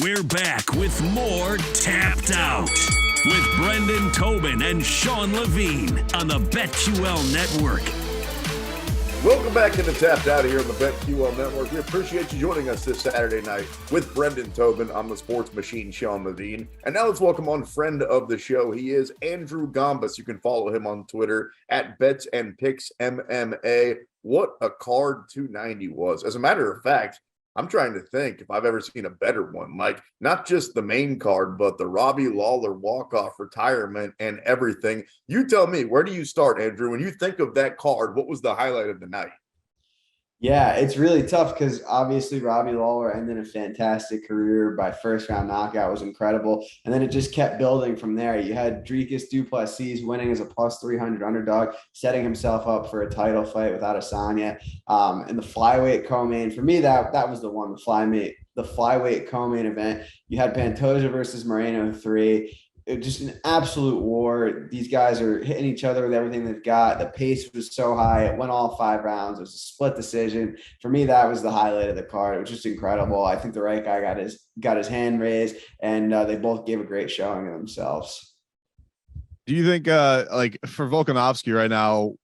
We're back with more Tapped Out with Brendan Tobin and Sean Levine on the BetQL Network. Welcome back to the Tapped Out here on the BetQL Network. We appreciate you joining us this Saturday night with Brendan Tobin. I'm the sports machine, Sean Levine. And now let's welcome on friend of the show. He is Andrew Gombas. You can follow him on Twitter at Bets and Picks MMA. What a card 290 was. As a matter of fact, I'm trying to think if I've ever seen a better one. Like, not just the main card, but the Robbie Lawler walk-off retirement and everything. You tell me, where do you start, Andrew? When you think of that card, what was the highlight of the night? Yeah, it's really tough because obviously Robbie Lawler ended a fantastic career by first round knockout. It was incredible. And then it just kept building from there. You had Dricus du Plessis winning as a plus 300 underdog, setting himself up for a title fight without Adesanya. And the flyweight co-main, for me, that was the one, the flyweight co-main event. You had Pantoja versus Moreno 3. It just an absolute war. These guys are hitting each other with everything they've got. The pace was so high. It went all 5 rounds. It was a split decision. For me, that was the highlight of the card. It was just incredible. I think the right guy got his hand raised, and they both gave a great showing of themselves. Do you think, like for Volkanovski right now,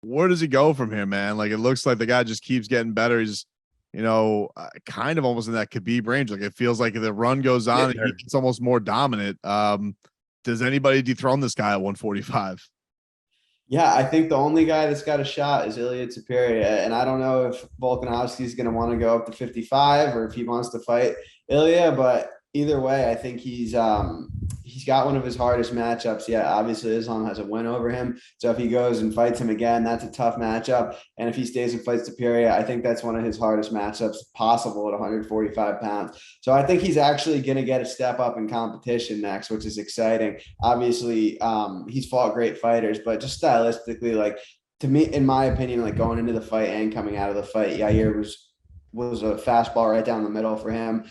where does he go from here, man? Like, it looks like the guy just keeps getting better. He's, kind of almost in that Khabib range. Like, it feels like the run goes on, and it's almost more dominant. Does anybody dethrone this guy at 145? Yeah, I think the only guy that's got a shot is Ilia Topuria, and I don't know if Volkanovski is going to want to go up to 55 or if he wants to fight Ilia, but either way, I think he's got one of his hardest matchups yet. Obviously, Islam has a win over him, so if he goes and fights him again, that's a tough matchup. And if he stays and fights Topuria, I think that's one of his hardest matchups possible at 145 pounds. So I think he's actually going to get a step up in competition next, which is exciting. Obviously, he's fought great fighters, but just stylistically, like, to me, in my opinion, like going into the fight and coming out of the fight, Yair was a fastball right down the middle for him.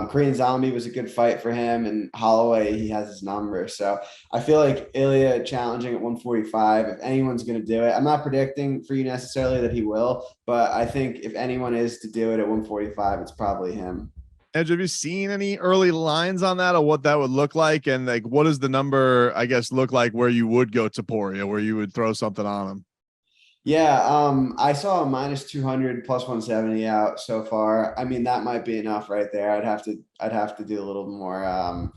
Korean Zombie was a good fight for him, and Holloway, he has his number. So I feel like Ilia challenging at 145, if anyone's going to do it, I'm not predicting for you necessarily that he will, but I think if anyone is to do it at 145, it's probably him. Edge, have you seen any early lines on that, or what that would look like? And like, what does the number, I guess, look like where you would go to Topuria, where you would throw something on him? Yeah, I saw a minus 200 plus 170 out so far. I mean, that might be enough right there. I'd have to do a little more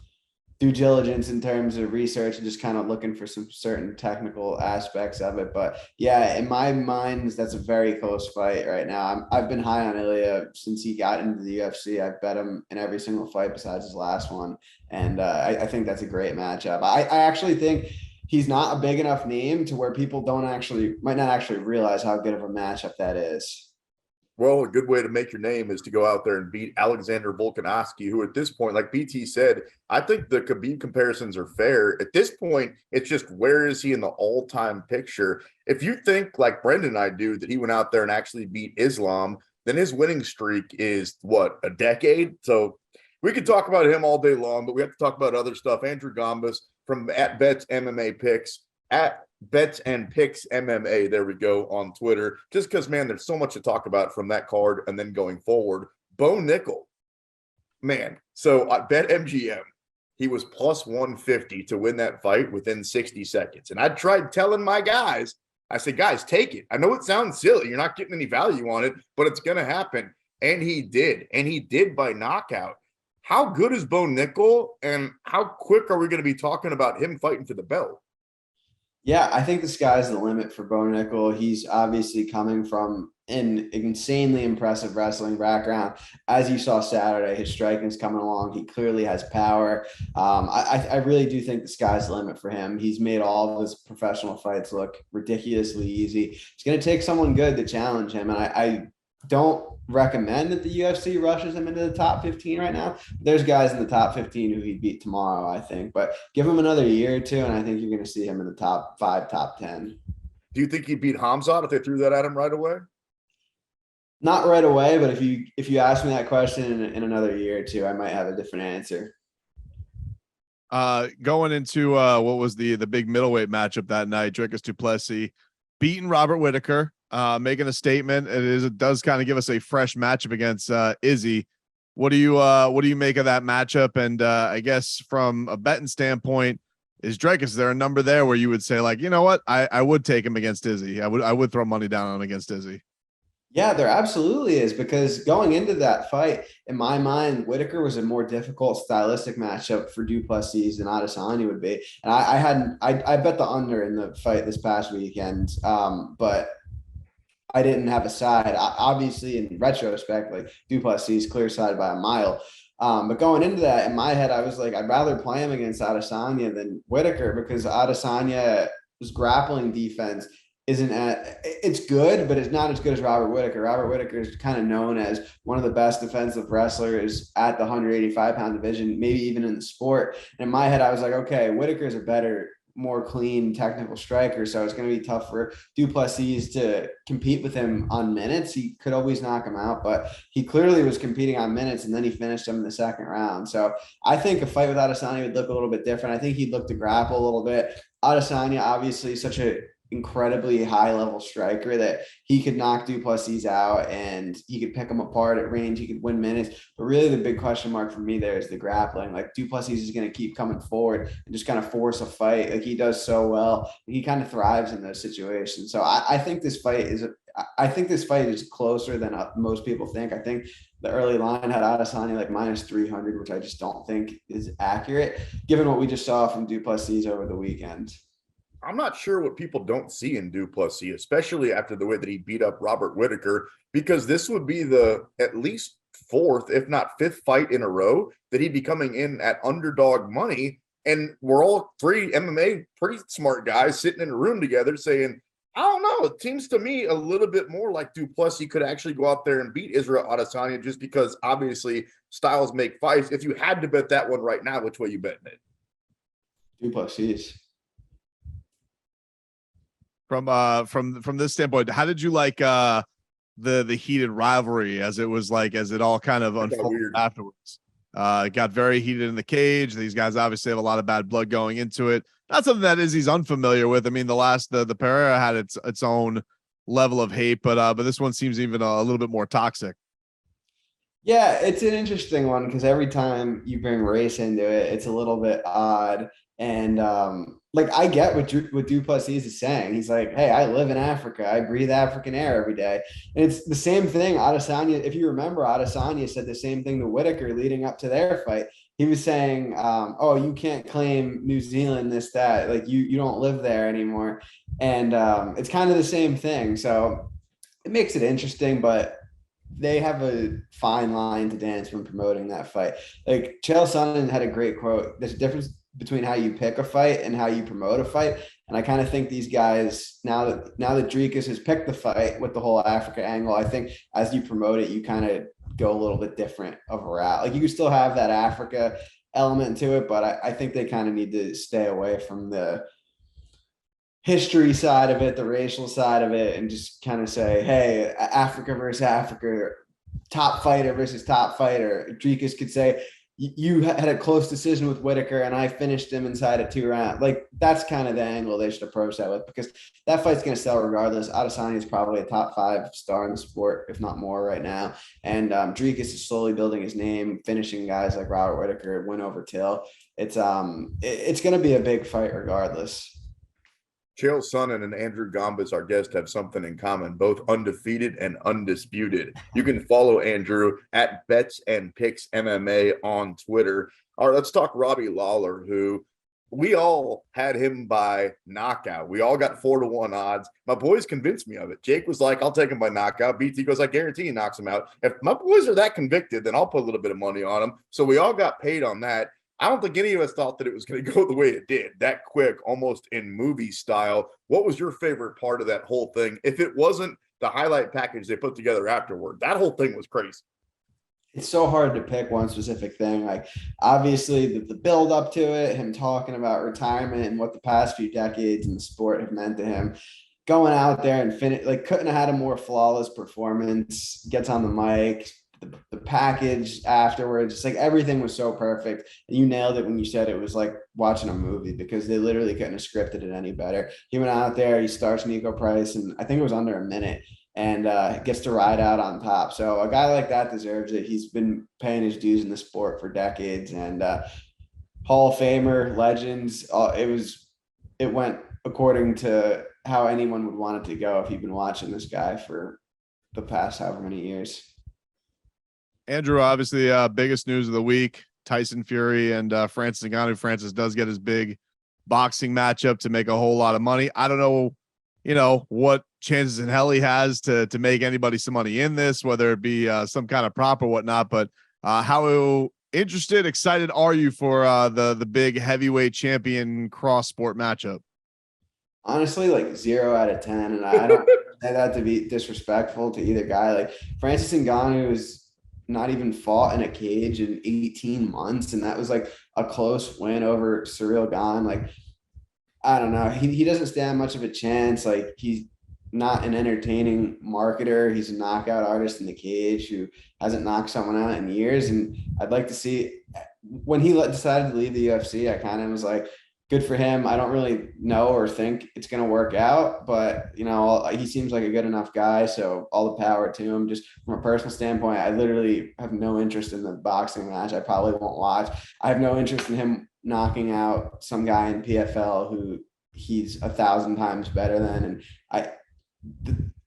due diligence in terms of research and just kind of looking for some certain technical aspects of it. But yeah, in my mind, that's a very close fight right now. I've been high on Ilia since he got into the UFC. I've bet him in every single fight besides his last one, and I think that's a great matchup. I actually think he's not a big enough name to where people might not actually realize how good of a matchup that is. Well, a good way to make your name is to go out there and beat Alexander Volkanovski, who at this point, like BT said, I think the Khabib comparisons are fair. At this point, it's just where is he in the all-time picture? If you think, like Brendan and I do, that he went out there and actually beat Islam, then his winning streak is, a decade? So we could talk about him all day long, but we have to talk about other stuff. Andrew Gombas from at Bets MMA Picks, at Bets and Picks MMA. There we go on Twitter. Just because, man, there's so much to talk about from that card and then going forward. Bo Nickel, man. So I bet MGM, he was plus 150 to win that fight within 60 seconds. And I tried telling my guys, I said, guys, take it. I know it sounds silly. You're not getting any value on it, but it's going to happen. And he did. And he did by knockout. How good is Bo Nickel, and how quick are we going to be talking about him fighting for the belt? Yeah, I think the sky's the limit for Bo Nickel. He's obviously coming from an insanely impressive wrestling background. As you saw Saturday, his striking's coming along. He clearly has power. I really do think the sky's the limit for him. He's made all of his professional fights look ridiculously easy. It's going to take someone good to challenge him, and I don't recommend that the UFC rushes him into the top 15 right now. There's guys in the top 15 who he'd beat tomorrow, I think, but give him another year or two, and I think you're going to see him in the top 5, top 10. Do you think he'd beat Hamzat if they threw that at him right away? Not right away, but if you ask me that question in another year or two, I might have a different answer. Going into what was the big middleweight matchup that night, Dricus du Plessis beating Robert Whittaker, making a statement. It does kind of give us a fresh matchup against Izzy. What do you make of that matchup? And I guess from a betting standpoint, is there a number there where you would say, like, you know what, I would take him against Izzy. I would throw money down on him against Izzy. Yeah, there absolutely is, because going into that fight, in my mind, Whitaker was a more difficult stylistic matchup for Duplessis than Adesanya would be. And I bet the under in the fight this past weekend, but I didn't have a side. Obviously, in retrospect, like Duplessis clear side by a mile. But going into that, in my head, I was like, I'd rather play him against Adesanya than Whitaker, because Adesanya's grappling defense it's good, but it's not as good as Robert Whitaker. Robert Whitaker is kind of known as one of the best defensive wrestlers at the 185-pound division, maybe even in the sport. And in my head, I was like, okay, Whitaker is a better, more clean technical striker, so it's going to be tough for Duplessis to compete with him on minutes. He could always knock him out, but he clearly was competing on minutes, and then he finished him in the second round. So I think a fight with Adesanya would look a little bit different. I think he'd look to grapple a little bit. Adesanya, obviously, such a incredibly high level striker that he could knock Duplessis out and he could pick him apart at range. He could win minutes. But really the big question mark for me there is the grappling. Like, Duplessis is going to keep coming forward and just kind of force a fight. Like, he does so well. He kind of thrives in those situations. So I think this fight is closer than most people think. I think the early line had Adesanya like minus 300, which I just don't think is accurate given what we just saw from Duplessis over the weekend. I'm not sure what people don't see in Duplessis, especially after the way that he beat up Robert Whitaker, because this would be the at least fourth, if not fifth fight in a row that he'd be coming in at underdog money. And we're all three MMA pretty smart guys sitting in a room together saying, I don't know, it seems to me a little bit more like Duplessis could actually go out there and beat Israel Adesanya, just because obviously styles make fights. If you had to bet that one right now, which way you betting it? Duplessis. From this standpoint, how did you like the heated rivalry as it all kind of unfolded afterwards? It got very heated in the cage. These guys obviously have a lot of bad blood going into it. Not something that Izzy's unfamiliar with. I mean, the Pereira had its own level of hate, but this one seems even a little bit more toxic. Yeah, it's an interesting one because every time you bring race into it, it's a little bit odd. And like, I get what Duplessis is saying. He's like, hey, I live in Africa. I breathe African air every day. And it's the same thing. Adesanya, if you remember, Adesanya said the same thing to Whitaker leading up to their fight. He was saying, oh, you can't claim New Zealand, this, that. Like, you don't live there anymore. And it's kind of the same thing. So it makes it interesting, but they have a fine line to dance when promoting that fight. Like, Chael Sonnen had a great quote. There's a difference between how you pick a fight and how you promote a fight. And I kind of think these guys, now that Dricus has picked the fight with the whole Africa angle, I think as you promote it, you kind of go a little bit different of a route. Like, you can still have that Africa element to it, but I think they kind of need to stay away from the history side of it, the racial side of it, and just kind of say, hey, Africa versus Africa, top fighter versus top fighter. Dricus could say, you had a close decision with Whitaker and I finished him inside of 2 rounds. Like, that's kind of the angle they should approach that with, because that fight's going to sell regardless. Adesanya is probably a top 5 star in the sport, if not more right now. And Dricus is slowly building his name, finishing guys like Robert Whitaker, win over Till. It's going to be a big fight regardless. Chael Sonnen and Andrew Gombas, our guest, have something in common, both undefeated and undisputed. You can follow Andrew at Bets and Picks MMA on Twitter. All right, let's talk Robbie Lawler, who we all had him by knockout. We all got 4-1 odds. My boys convinced me of it. Jake was like, I'll take him by knockout. BT goes, I guarantee he knocks him out. If my boys are that convicted, then I'll put a little bit of money on them. So we all got paid on that. I don't think any of us thought that it was going to go the way it did, that quick, almost in movie style. What was your favorite part of that whole thing? If it wasn't the highlight package they put together afterward, that whole thing was crazy. It's so hard to pick one specific thing. Like, obviously the build up to it, him talking about retirement and what the past few decades in the sport have meant to him, going out there and finish, like, couldn't have had a more flawless performance, gets on the mic, the package afterwards, just like everything was so perfect. You nailed it when you said it was like watching a movie, because they literally couldn't have scripted it any better. He went out there, he starts Nico Price, and I think it was under a minute, and gets to ride out on top. So a guy like that deserves it. He's been paying his dues in the sport for decades, and Hall of Famer, legends. It went according to how anyone would want it to go if you've been watching this guy for the past however many years. Andrew, obviously, biggest news of the week: Tyson Fury and Francis Ngannou. Francis does get his big boxing matchup to make a whole lot of money. I don't know, what chances in hell he has to make anybody some money in this, whether it be some kind of prop or whatnot. But how excited are you for the big heavyweight champion cross sport matchup? Honestly, like 0 out of 10. And I don't say that to be disrespectful to either guy. Like Francis Ngannou is not even fought in a cage in 18 months. And that was like a close win over Ciryl Gane. Like, I don't know. He doesn't stand much of a chance. Like, he's not an entertaining marketer. He's a knockout artist in the cage who hasn't knocked someone out in years. And I'd like to see, when he decided to leave the UFC, I kind of was like, good for him. I don't really know or think it's going to work out, but he seems like a good enough guy. So all the power to him. Just from a personal standpoint, I literally have no interest in the boxing match. I probably won't watch. I have no interest in him knocking out some guy in PFL who he's 1,000 times better than. And I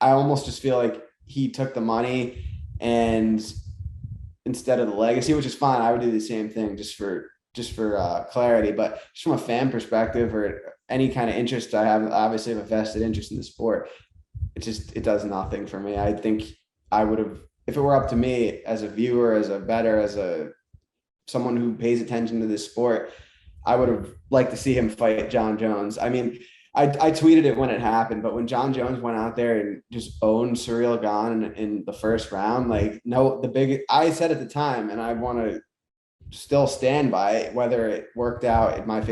almost just feel like he took the money and instead of the legacy, which is fine. I would do the same thing just for clarity, but just from a fan perspective or any kind of interest I have, obviously have a vested interest in the sport. It does nothing for me. I think I would have, if it were up to me as a viewer, as a bettor, as someone who pays attention to this sport, I would have liked to see him fight John Jones. I mean, I tweeted it when it happened, but when John Jones went out there and just owned Ciryl Gane in the first round, I said at the time, and I want to still stand by it, whether it worked out in my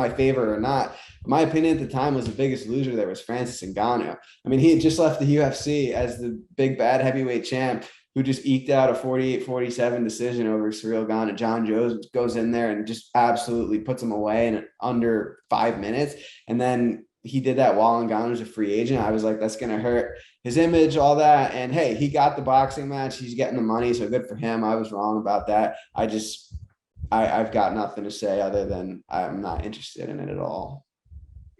favor or not. My opinion at the time was the biggest loser there was Francis Ngannou. I mean, he had just left the UFC as the big bad heavyweight champ who just eked out a 48-47 decision over Ciryl Gane, and John Jones goes in there and just absolutely puts him away in under 5 minutes. And then he did that while Ngannou was a free agent. I was like, that's going to hurt his image, all that. And hey, he got the boxing match. He's getting the money. So good for him. I was wrong about that. I've got nothing to say other than I'm not interested in it at all.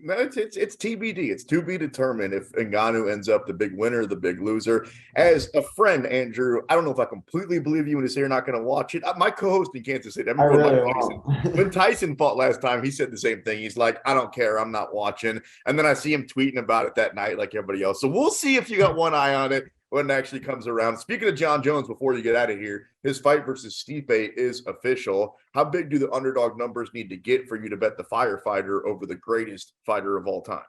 No, it's TBD. It's to be determined if Ngannou ends up the big winner, the big loser. As a friend, Andrew, I don't know if I completely believe you when you say you're not going to watch it. My co-host in Kansas City, when Tyson fought last time, he said the same thing. He's like, I don't care. I'm not watching. And then I see him tweeting about it that night like everybody else. So we'll see if you got one eye on it when it actually comes around. Speaking of John Jones, before you get out of here, his fight versus Stipe is official. How big do the underdog numbers need to get for you to bet the firefighter over the greatest fighter of all time?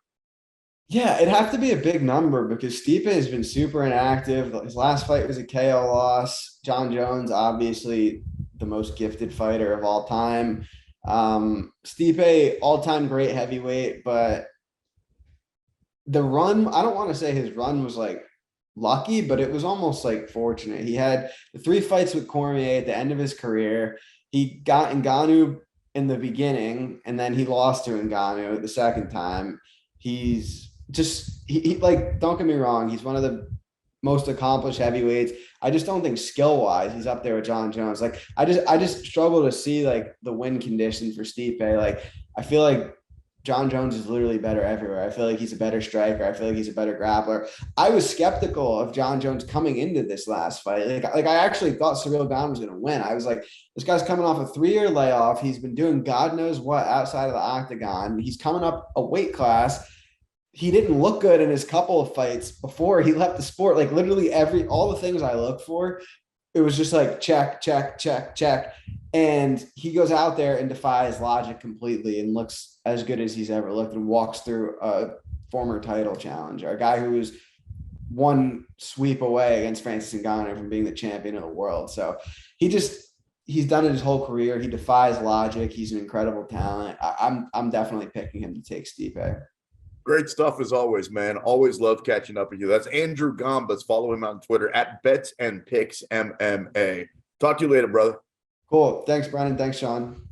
Yeah, it'd have to be a big number because Stipe has been super inactive. His last fight was a KO loss. John Jones, obviously the most gifted fighter of all time. Stipe, all-time great heavyweight, but the run, I don't want to say his run was like lucky, but it was almost like fortunate. He had the 3 fights with Cormier at the end of his career. He got Ngannou in the beginning, and then he lost to Ngannou the second time. He's just, he like, don't get me wrong, he's one of the most accomplished heavyweights. I just don't think skill-wise he's up there with John Jones. Like, I just struggle to see like the win condition for Stipe. Like, I feel like John Jones is literally better everywhere. I feel like he's a better striker. I feel like he's a better grappler. I was skeptical of John Jones coming into this last fight. Like I actually thought Ciryl Gane was going to win. I was like, this guy's coming off a 3-year layoff. He's been doing God knows what outside of the octagon. He's coming up a weight class. He didn't look good in his couple of fights before he left the sport. Like literally all the things I look for, it was just like check, check, check, check. And he goes out there and defies logic completely and looks as good as he's ever looked and walks through a former title challenger, a guy who was one sweep away against Francis Ngannou from being the champion of the world. So he's done it his whole career. He defies logic. He's an incredible talent. I'm definitely picking him to take Stipe. Great stuff as always, man. Always love catching up with you. That's Andrew Gombas. Follow him on Twitter at Bets and Picks MMA. Talk to you later, brother. Cool. Thanks, Brennan. Thanks, Sean.